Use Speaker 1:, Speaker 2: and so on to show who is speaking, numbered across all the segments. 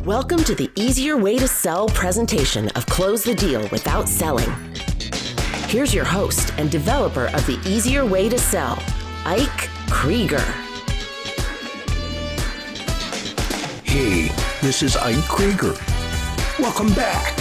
Speaker 1: Welcome to the Easier Way to Sell presentation of Close the Deal Without Selling. Here's your host and developer of the Easier Way to Sell, Ike Krieger.
Speaker 2: Hey, this is Ike Krieger. Welcome back.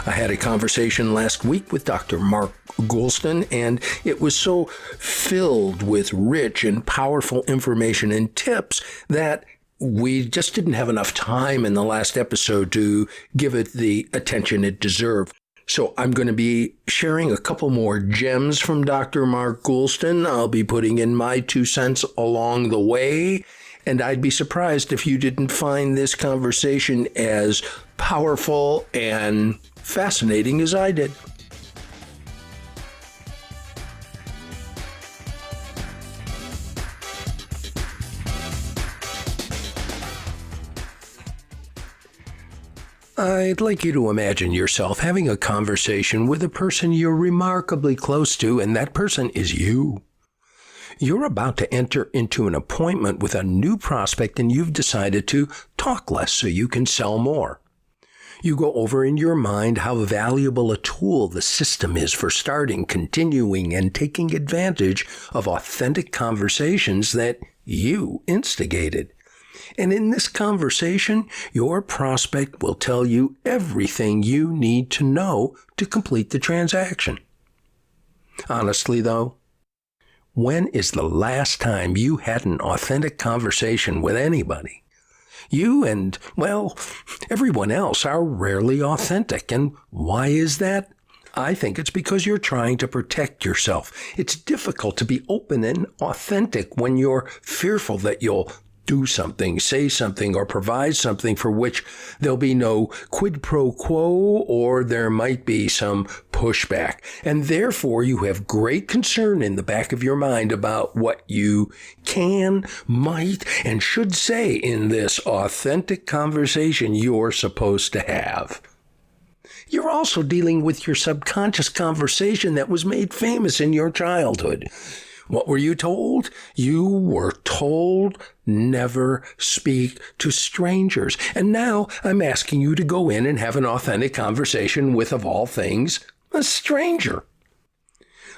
Speaker 2: I had a conversation last week with Dr. Mark Goulston, and it was so filled with rich and powerful information and tips that we just didn't have enough time in the last episode to give it the attention it deserved. So I'm going to be sharing a couple more gems from Dr. Mark Goulston. I'll be putting in my 2 cents along the way. And I'd be surprised if you didn't find this conversation as powerful and fascinating as I did. I'd like you to imagine yourself having a conversation with a person you're remarkably close to, and that person is you. You're about to enter into an appointment with a new prospect, and you've decided to talk less so you can sell more. You go over in your mind how valuable a tool the system is for starting, continuing, and taking advantage of authentic conversations that you instigated. And in this conversation, your prospect will tell you everything you need to know to complete the transaction. Honestly, though, when is the last time you had an authentic conversation with anybody? You and, well, everyone else are rarely authentic. And why is that? I think it's because you're trying to protect yourself. It's difficult to be open and authentic when you're fearful that you'll do something, say something, or provide something for which there'll be no quid pro quo, or there might be some pushback. And therefore, you have great concern in the back of your mind about what you can, might, and should say in this authentic conversation you're supposed to have. You're also dealing with your subconscious conversation that was made famous in your childhood. What were you told? You were told never speak to strangers. And now I'm asking you to go in and have an authentic conversation with, of all things, a stranger.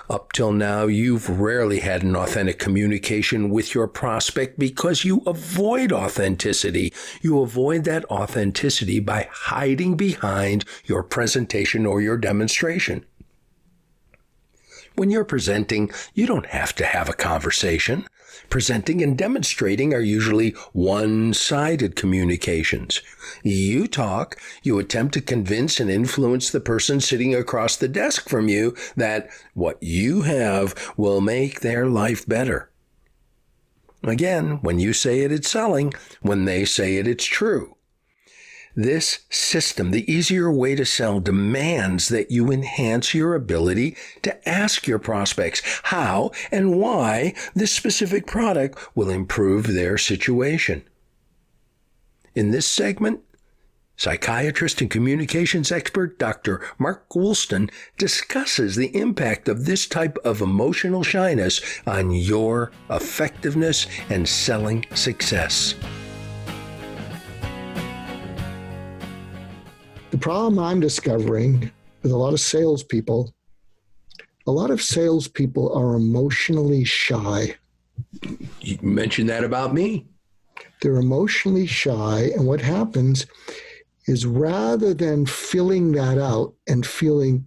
Speaker 2: Up till now, you've rarely had an authentic communication with your prospect because you avoid authenticity. You avoid that authenticity by hiding behind your presentation or your demonstration. When you're presenting, you don't have to have a conversation. Presenting and demonstrating are usually one-sided communications. You talk, you attempt to convince and influence the person sitting across the desk from you that what you have will make their life better. Again, when you say it, it's selling. When they say it, it's true. This system, the easier way to sell, demands that you enhance your ability to ask your prospects how and why this specific product will improve their situation. In this segment, psychiatrist and communications expert Dr. Mark Goulston discusses the impact of this type of emotional shyness on your effectiveness and selling success.
Speaker 3: The problem I'm discovering with a lot of salespeople are emotionally shy.
Speaker 2: You mentioned that about me.
Speaker 3: They're emotionally shy, and what happens is rather than filling that out and feeling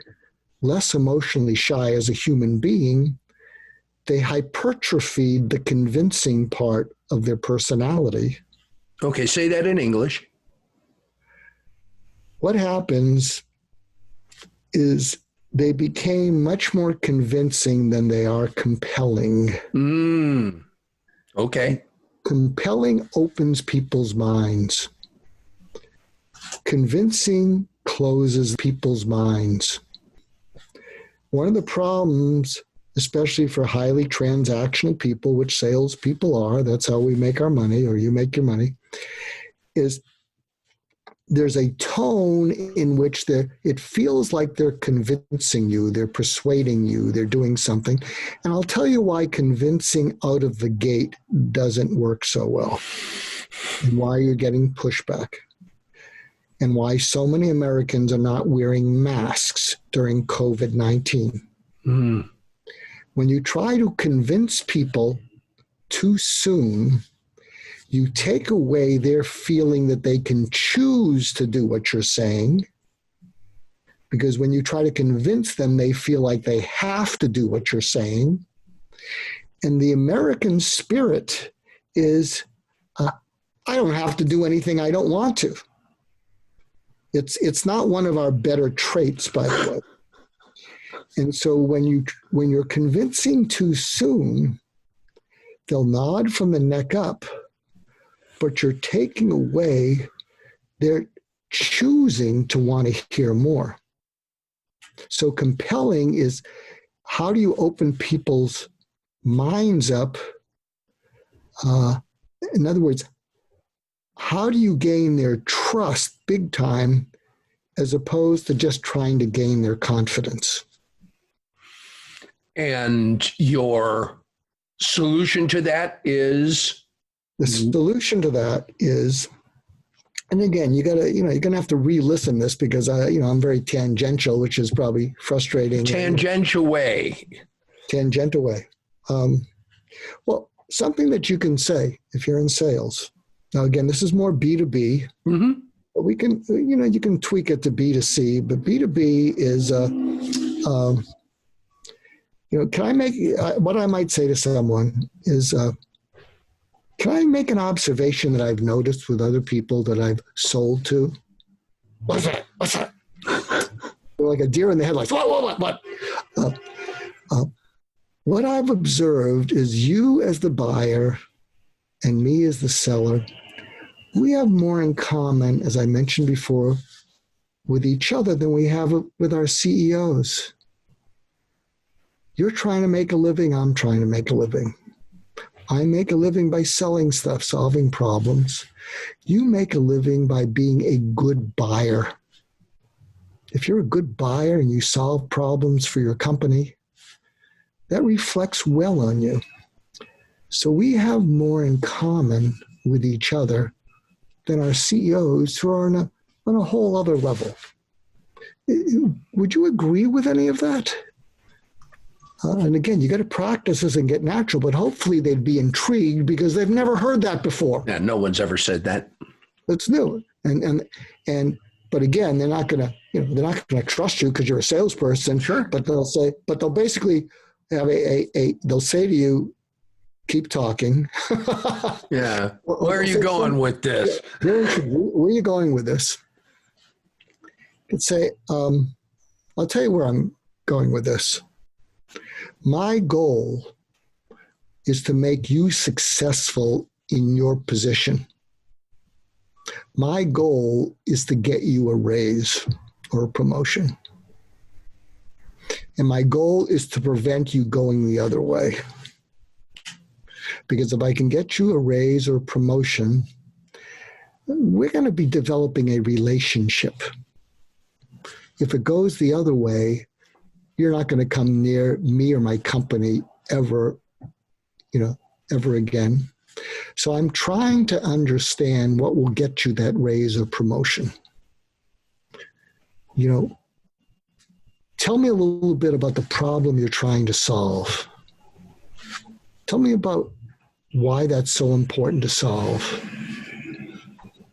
Speaker 3: less emotionally shy as a human being, they hypertrophied the convincing part of their personality.
Speaker 2: Okay, say that in English.
Speaker 3: What happens is they became much more convincing than they are compelling.
Speaker 2: Okay.
Speaker 3: Compelling opens people's minds. Convincing closes people's minds. One of the problems, especially for highly transactional people, which salespeople are, that's how we make our money, or you make your money, is there's a tone in which it feels like they're convincing you, they're persuading you, they're doing something. And I'll tell you why convincing out of the gate doesn't work so well, and why you're getting pushback, and why so many Americans are not wearing masks during COVID-19.
Speaker 2: Mm.
Speaker 3: When you try to convince people too soon, you take away their feeling that they can choose to do what you're saying, because when you try to convince them, they feel like they have to do what you're saying. And the American spirit is, I don't have to do anything I don't want to. It's not one of our better traits, by the way. And so when you're convincing too soon, they'll nod from the neck up, but you're taking away their choosing to want to hear more. So compelling is, how do you open people's minds up? In other words, how do you gain their trust big time, as opposed to just trying to gain their confidence?
Speaker 2: And your solution to that is?
Speaker 3: The solution to that is, and again, you're gonna have to re-listen this, because I'm very tangential, which is probably frustrating.
Speaker 2: Tangential way.
Speaker 3: Tangential way. Well, something that you can say if you're in sales. Now, again, this is more B2B.
Speaker 2: Mm-hmm.
Speaker 3: But we can, you can tweak it to B2C. But B2B is, can I make, what I might say to someone is, can I make an observation that I've noticed with other people that I've sold to? What's that? What's that? They're like a deer in the headlights. What? What I've observed is, you as the buyer and me as the seller, we have more in common, as I mentioned before, with each other than we have with our CEOs. You're trying to make a living. I'm trying to make a living. I make a living by selling stuff, solving problems. You make a living by being a good buyer. If you're a good buyer and you solve problems for your company, that reflects well on you. So we have more in common with each other than our CEOs, who are on a whole other level. Would you agree with any of that? And again, you got to practice this and get natural, but hopefully they'd be intrigued, because they've never heard that before.
Speaker 2: Yeah, no one's ever said that.
Speaker 3: It's new. But again, they're not going to trust you because you're a salesperson.
Speaker 2: Sure.
Speaker 3: But they'll basically have they'll say to you, keep talking.
Speaker 2: Yeah. Where are you going with this?
Speaker 3: Where are you going with this? You could say, I'll tell you where I'm going with this. My goal is to make you successful in your position. My goal is to get you a raise or a promotion. And my goal is to prevent you going the other way. Because if I can get you a raise or a promotion, we're going to be developing a relationship. If it goes the other way, you're not going to come near me or my company ever again. So I'm trying to understand what will get you that raise or promotion. Tell me a little bit about the problem you're trying to solve. Tell me about why that's so important to solve.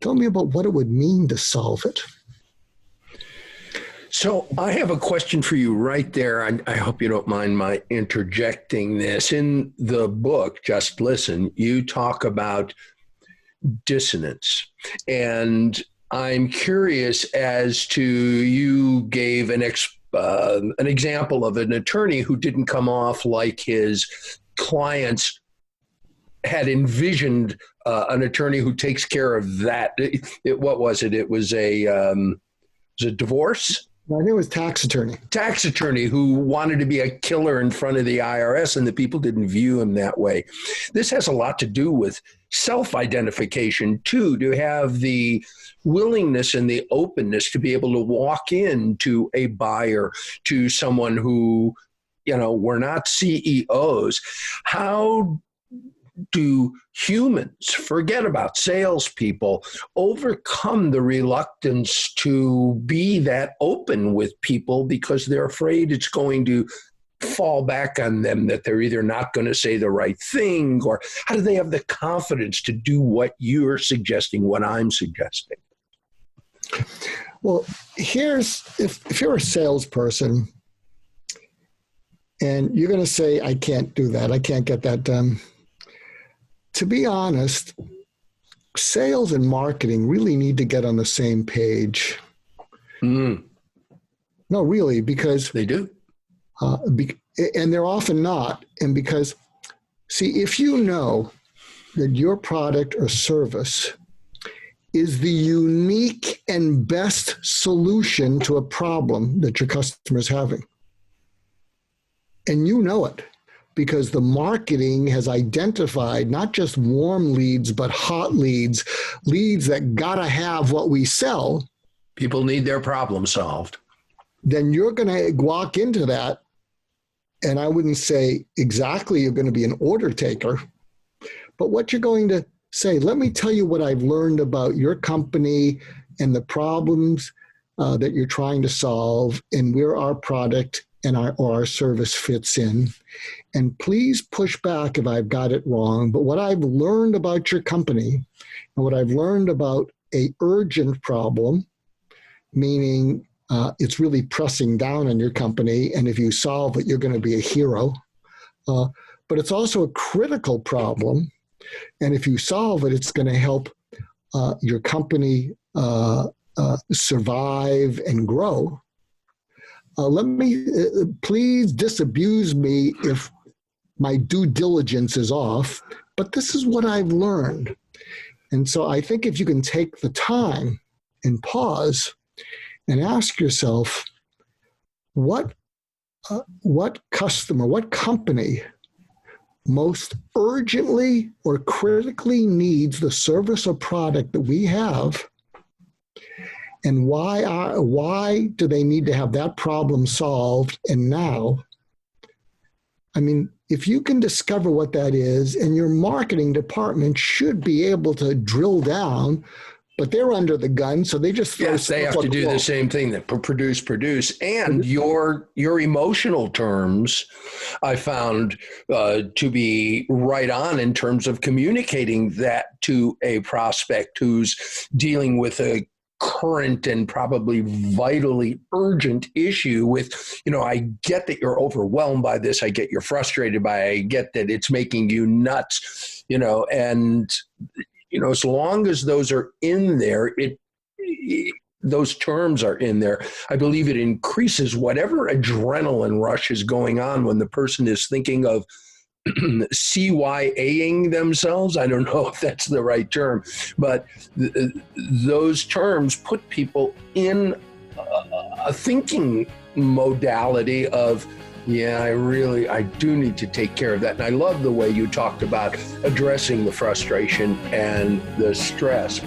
Speaker 3: Tell me about what it would mean to solve it.
Speaker 2: So I have a question for you right there. I hope you don't mind my interjecting this. In the book, Just Listen, you talk about dissonance. And I'm curious as to, you gave an example of an attorney who didn't come off like his clients had envisioned an attorney who takes care of that. What was it? It was a divorce?
Speaker 3: I think it was tax attorney
Speaker 2: who wanted to be a killer in front of the IRS, and the people didn't view him that way. This has a lot to do with self-identification, too, to have the willingness and the openness to be able to walk into a buyer, to someone who, we're not CEOs. How do humans, forget about salespeople, overcome the reluctance to be that open with people because they're afraid it's going to fall back on them, that they're either not going to say the right thing, or how do they have the confidence to do what you're suggesting, what I'm suggesting?
Speaker 3: Well, if you're a salesperson and you're going to say, I can't do that, I can't get that done. To be honest, sales and marketing really need to get on the same page. No, really, because
Speaker 2: they do.
Speaker 3: And they're often not. And because, see, if you know that your product or service is the unique and best solution to a problem that your customer is having, and you know it, because the marketing has identified not just warm leads, but hot leads that gotta have what we sell.
Speaker 2: People need their problem solved.
Speaker 3: Then you're gonna walk into that, and I wouldn't say exactly you're gonna be an order taker, but what you're going to say, let me tell you what I've learned about your company and the problems that you're trying to solve, and where our product and our service fits in. And please push back if I've got it wrong. But what I've learned about your company and what I've learned about a urgent problem, meaning it's really pressing down on your company, and if you solve it, you're going to be a hero. But it's also a critical problem, and if you solve it, it's going to help your company survive and grow. Please disabuse me if my due diligence is off, but this is what I've learned. And so I think if you can take the time and pause and ask yourself, what customer, what company most urgently or critically needs the service or product that we have, and why do they need to have that problem solved and now? I mean, if you can discover what that is, and your marketing department should be able to drill down, but they're under the gun, so they just throw
Speaker 2: they have to do the same thing, that produce, and your emotional terms, I found to be right on in terms of communicating that to a prospect who's dealing with a current and probably vitally urgent issue with, I get that you're overwhelmed by this. I get you're frustrated by it. I get that it's making you nuts, and, as long as those are in there, those terms are in there, I believe it increases whatever adrenaline rush is going on when the person is thinking of CYAing themselves. I don't know if that's the right term, but those terms put people in a thinking modality of, I do need to take care of that. And I love the way you talked about addressing the frustration and the stress.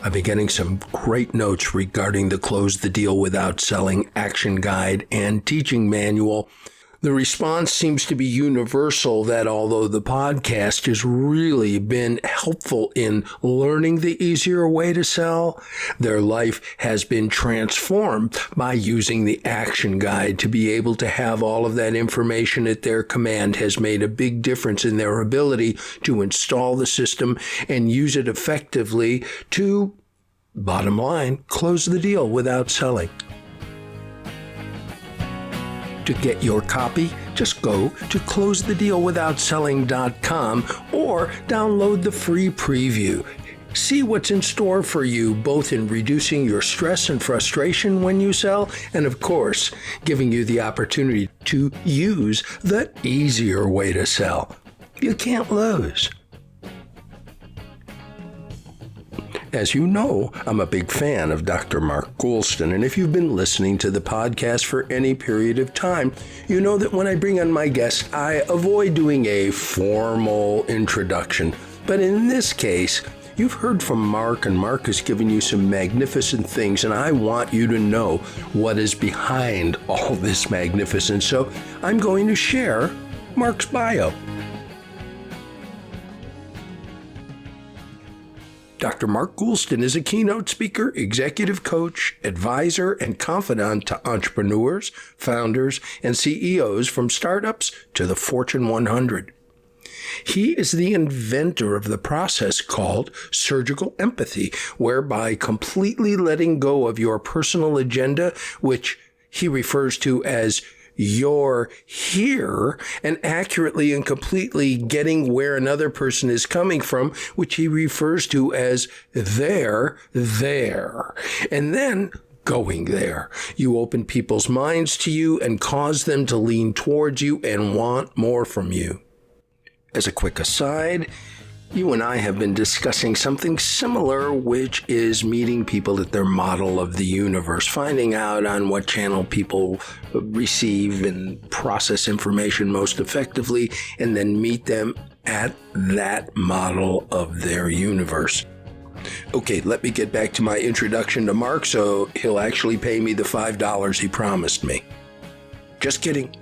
Speaker 2: I've been getting some great notes regarding the Close the Deal Without Selling action guide and teaching manual. The response seems to be universal, that although the podcast has really been helpful in learning the easier way to sell, their life has been transformed by using the action guide. To be able to have all of that information at their command has made a big difference in their ability to install the system and use it effectively to, bottom line, close the deal without selling. To get your copy, just go to closethedealwithoutselling.com or download the free preview. See what's in store for you, both in reducing your stress and frustration when you sell, and of course, giving you the opportunity to use the easier way to sell. You can't lose. As you know, I'm a big fan of Dr. Mark Goulston, and if you've been listening to the podcast for any period of time, you know that when I bring on my guest, I avoid doing a formal introduction. But in this case, you've heard from Mark, and Mark has given you some magnificent things, and I want you to know what is behind all this magnificence. So I'm going to share Mark's bio. Dr. Mark Goulston is a keynote speaker, executive coach, advisor, and confidant to entrepreneurs, founders, and CEOs from startups to the Fortune 100. He is the inventor of the process called surgical empathy, whereby completely letting go of your personal agenda, which he refers to as your here, and accurately and completely getting where another person is coming from, which he refers to as there, and then going there. You open people's minds to you and cause them to lean towards you and want more from you. As a quick aside, you and I have been discussing something similar, which is meeting people at their model of the universe, finding out on what channel people receive and process information most effectively, and then meet them at that model of their universe. Okay, let me get back to my introduction to Mark, so he'll actually pay me the $5 he promised me. Just kidding.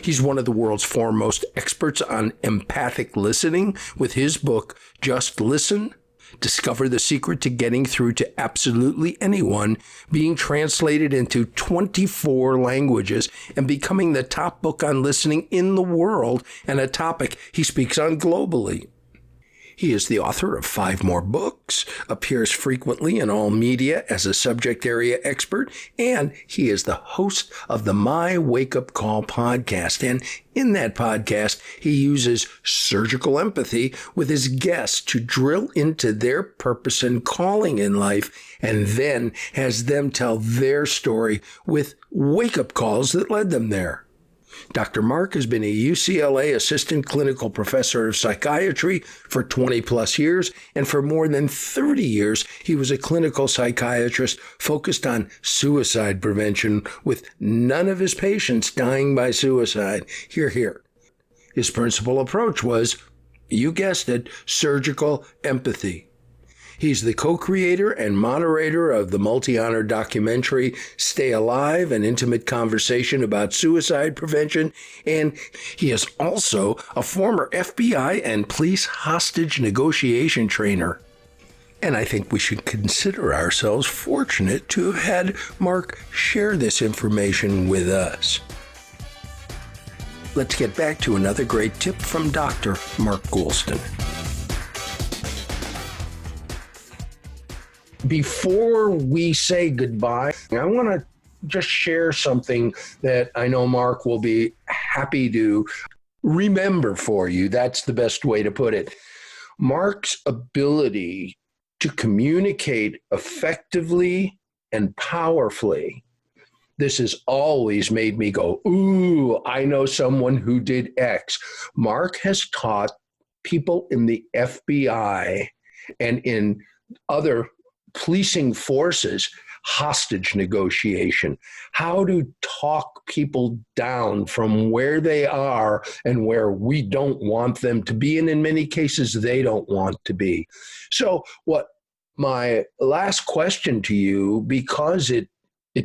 Speaker 2: He's one of the world's foremost experts on empathic listening with his book, Just Listen, Discover the Secret to Getting Through to Absolutely Anyone, being translated into 24 languages and becoming the top book on listening in the world and a topic he speaks on globally. He is the author of 5 more books, appears frequently in all media as a subject area expert, and he is the host of the My Wake Up Call podcast. And in that podcast, he uses surgical empathy with his guests to drill into their purpose and calling in life, and then has them tell their story with wake-up calls that led them there. Dr. Mark has been a UCLA assistant clinical professor of psychiatry for 20 plus years, and for more than 30 years, he was a clinical psychiatrist focused on suicide prevention, with none of his patients dying by suicide. Hear, hear. His principal approach was, you guessed it, surgical empathy. He's the co-creator and moderator of the multi-honor documentary Stay Alive, an intimate conversation about suicide prevention, and he is also a former FBI and police hostage negotiation trainer. And I think we should consider ourselves fortunate to have had Mark share this information with us. Let's get back to another great tip from Dr. Mark Goulston. Before we say goodbye, I want to just share something that I know Mark will be happy to remember for you. That's the best way to put it. Mark's ability to communicate effectively and powerfully. This has always made me go, ooh, I know someone who did X. Mark has taught people in the FBI and in other policing forces hostage negotiation, how to talk people down from where they are and where we don't want them to be, and in many cases they don't want to be. So what my last question to you, because it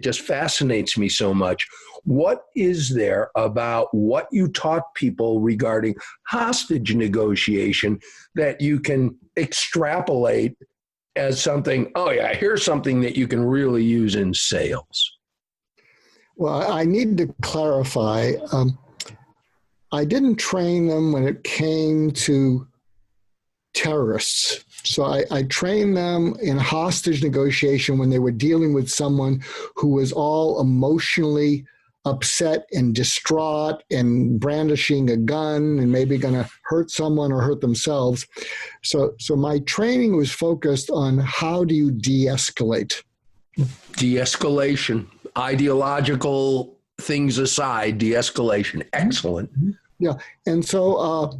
Speaker 2: just fascinates me so much, what is there about what you taught people regarding hostage negotiation that you can extrapolate as something, oh yeah, here's something that you can really use in sales?
Speaker 3: Well, I need to clarify. I didn't train them when it came to terrorists. So I trained them in hostage negotiation when they were dealing with someone who was all emotionally upset and distraught and brandishing a gun and maybe going to hurt someone or hurt themselves. So my training was focused on how do you de-escalate.
Speaker 2: De-escalation, ideological things aside, de-escalation. Excellent.
Speaker 3: Yeah. And so,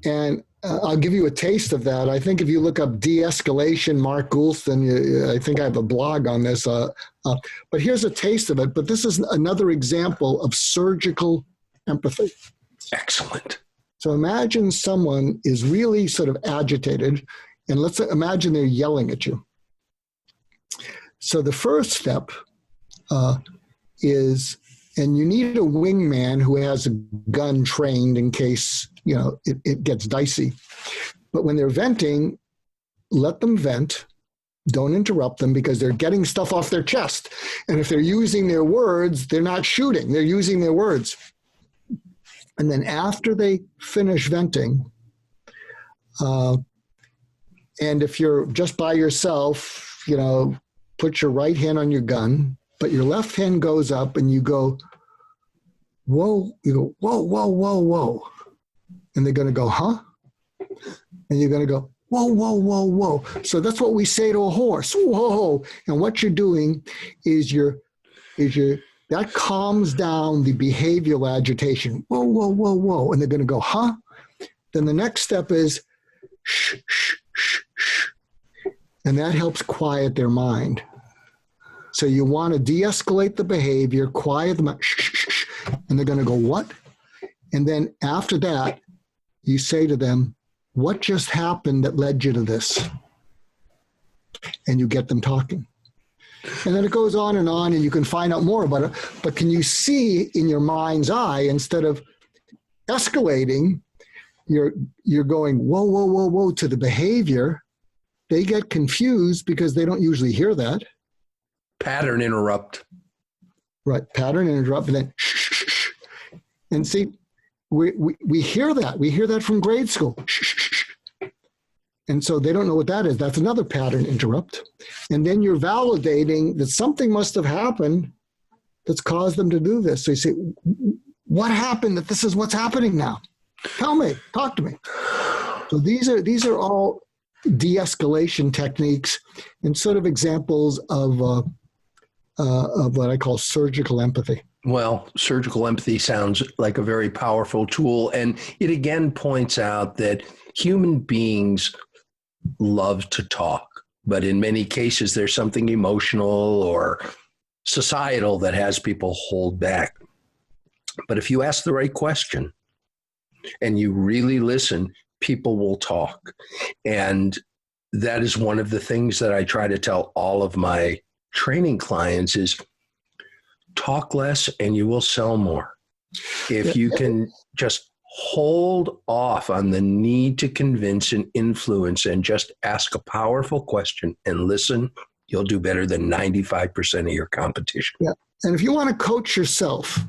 Speaker 3: and I'll give you a taste of that. I think if you look up de-escalation, Mark Goulston, I think I have a blog on this. But here's a taste of it. But this is another example of surgical empathy.
Speaker 2: Excellent.
Speaker 3: So imagine someone is really sort of agitated, and let's imagine they're yelling at you. So the first step is, and you need a wingman who has a gun trained in case, it gets dicey. But when they're venting, let them vent. Don't interrupt them because they're getting stuff off their chest. And if they're using their words, they're not shooting. They're using their words. And then after they finish venting, and if you're just by yourself, put your right hand on your gun, but your left hand goes up and you go, whoa, whoa, whoa, whoa, whoa. And they're going to go, huh? And you're going to go, whoa, whoa, whoa, whoa. So that's what we say to a horse, whoa. And what you're doing is that calms down the behavioral agitation. Whoa, whoa, whoa, whoa. And they're going to go, huh? Then the next step is shh, shh, shh, shh. And that helps quiet their mind. So you want to de-escalate the behavior, quiet them, shh, shh, shh. And they're going to go, what? And then after that, you say to them, what just happened that led you to this? And you get them talking. And then it goes on, and you can find out more about it. But can you see in your mind's eye, instead of escalating, you're going, whoa, whoa, whoa, whoa, to the behavior. They get confused because they don't usually hear that.
Speaker 2: Pattern interrupt.
Speaker 3: Right, pattern interrupt, and then shh, shh, shh. And see, we hear that. We hear that from grade school. Shh, shh, shh. And so they don't know what that is. That's another pattern interrupt. And then you're validating that something must have happened that's caused them to do this. So you say, what happened that this is what's happening now? Tell me, talk to me. So these are all de-escalation techniques and sort of examples of what I call surgical empathy.
Speaker 2: Well, surgical empathy sounds like a very powerful tool. And it again points out that human beings love to talk, but in many cases, there's something emotional or societal that has people hold back. But if you ask the right question and you really listen, people will talk. And that is one of the things that I try to tell all of my training clients is talk less and you will sell more. If you can just hold off on the need to convince and influence and just ask a powerful question and listen, you'll do better than 95% of your competition.
Speaker 3: Yeah. And if you want to coach yourself,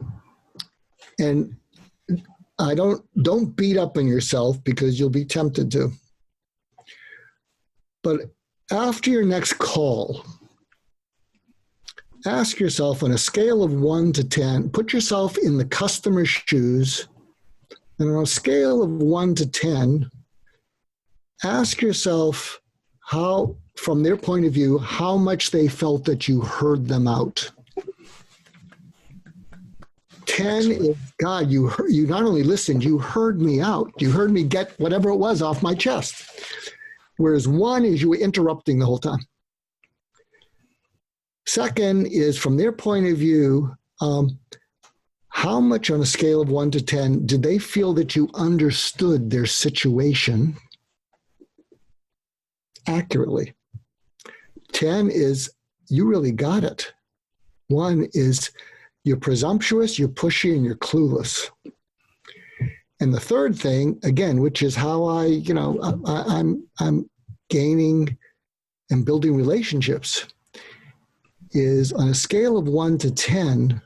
Speaker 3: and don't beat up on yourself because you'll be tempted to. But after your next call, ask yourself on a scale of 1 to 10, put yourself in the customer's shoes, and on a scale of 1 to 10, ask yourself how, from their point of view, how much they felt that you heard them out. 10 is, God, you not only listened, you heard me out. You heard me get whatever it was off my chest. Whereas 1 is you were interrupting the whole time. Second is, from their point of view, how much on a scale of 1 to 10 did they feel that you understood their situation accurately? 10 is you really got it. 1 is you're presumptuous, you're pushy, and you're clueless. And the third thing, again, which is how I'm gaining and building relationships, is on a scale of 1 to 10,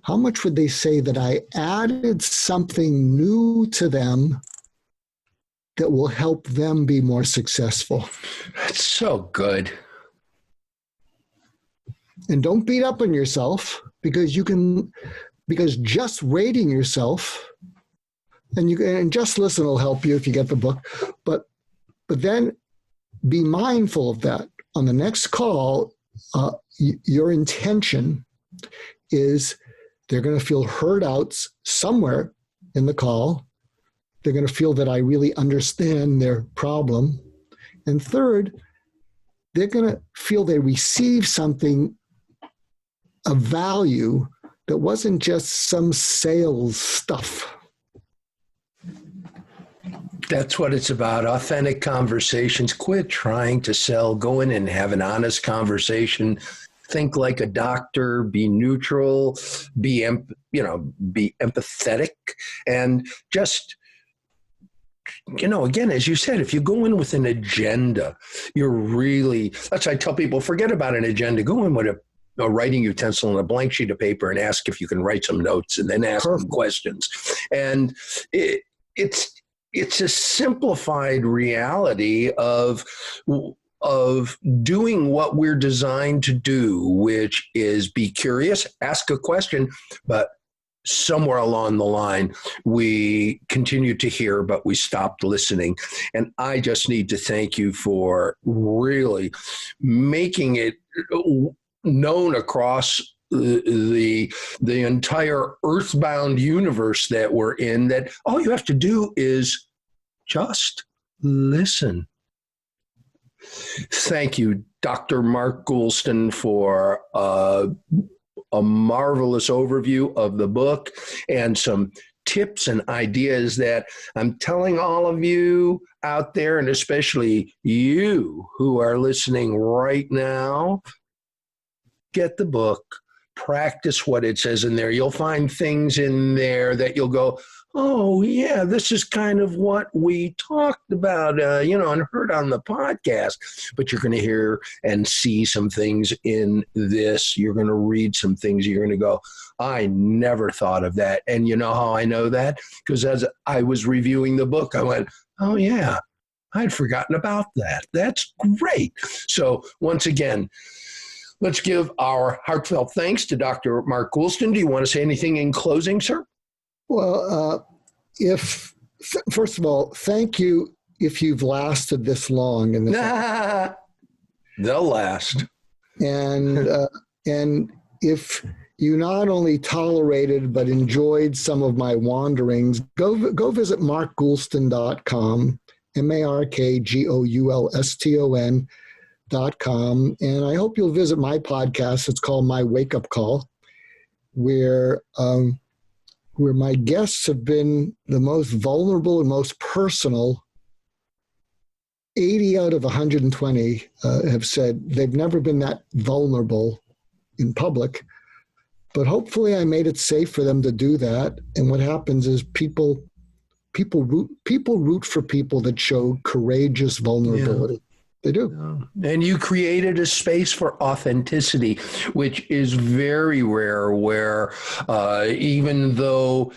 Speaker 3: how much would they say that I added something new to them that will help them be more successful?
Speaker 2: That's so good.
Speaker 3: And don't beat up on yourself because just rating yourself, and Just Listen will help you if you get the book, but then be mindful of that. On the next call, your intention is they're going to feel heard out somewhere in the call. they're going to feel that I really understand their problem. And third, they're going to feel they receive something of value that wasn't just some sales stuff.
Speaker 2: That's what it's about. Authentic conversations. Quit trying to sell. Go in and have an honest conversation. Think like a doctor. Be neutral. Be empathetic, and just, again, as you said, if you go in with an agenda, that's why I tell people, forget about an agenda. Go in with a writing utensil and a blank sheet of paper and ask if you can write some notes, and then ask them questions. And it's a simplified reality of doing what we're designed to do, which is be curious, ask a question, but somewhere along the line, we continued to hear, but we stopped listening. And I just need to thank you for really making it known across the entire earthbound universe that we're in, that all you have to do is just listen. Thank you, Dr. Mark Goulston, for a marvelous overview of the book and some tips and ideas that I'm telling all of you out there, and especially you who are listening right now. Get the book, practice what it says in there. You'll find things in there that you'll go, oh, yeah, this is kind of what we talked about, and heard on the podcast. But you're going to hear and see some things in this. You're going to read some things. You're going to go, I never thought of that. And you know how I know that? Because as I was reviewing the book, I went, oh, yeah, I'd forgotten about that. That's great. So once again, let's give our heartfelt thanks to Dr. Mark Goulston. Do you want to say anything in closing, sir?
Speaker 3: Well, first of all, thank you if you've lasted this long.
Speaker 2: They'll last.
Speaker 3: And if you not only tolerated but enjoyed some of my wanderings, go visit markgoulston.com, markgoulston.com, and I hope you'll visit my podcast. It's called My Wake Up Call, where my guests have been the most vulnerable and most personal. 80 out of 120 have said they've never been that vulnerable in public. But hopefully I made it safe for them to do that. And what happens is people root for people that show courageous vulnerability. Yeah. They do.
Speaker 2: And you created a space for authenticity, which is very rare, where even though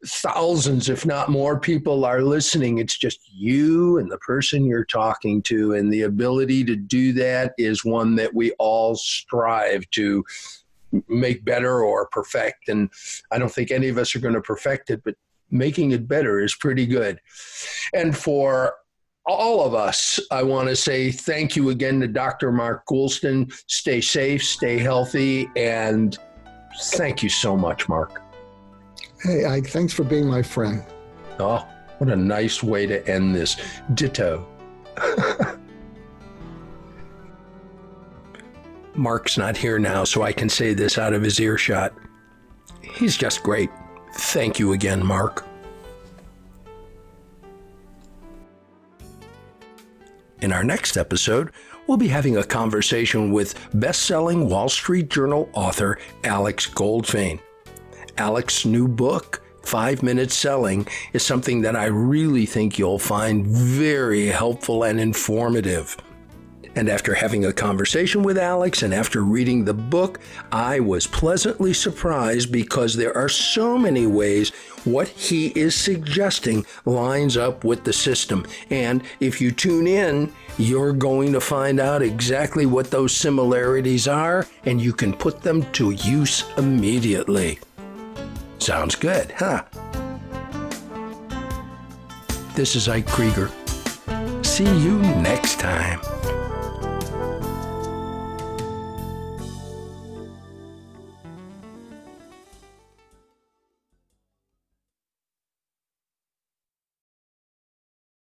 Speaker 2: thousands, if not more, people are listening, it's just you and the person you're talking to. And the ability to do that is one that we all strive to make better or perfect. And I don't think any of us are going to perfect it, but making it better is pretty good. And for all of us, I want to say thank you again to Dr. Mark Goulston. Stay safe, stay healthy, and thank you so much, Mark.
Speaker 3: Hey, thanks for being my friend.
Speaker 2: Oh, what a nice way to end this. Ditto. Mark's not here now, so I can say this out of his earshot. He's just great. Thank you again, Mark. In our next episode, we'll be having a conversation with best-selling Wall Street Journal author Alex Goldfein. Alex's new book, 5 Minute Selling, is something that I really think you'll find very helpful and informative. And after having a conversation with Alex and after reading the book, I was pleasantly surprised because there are so many ways what he is suggesting lines up with the system. And if you tune in, you're going to find out exactly what those similarities are, and you can put them to use immediately. Sounds good, huh? This is Krieger. See you next time.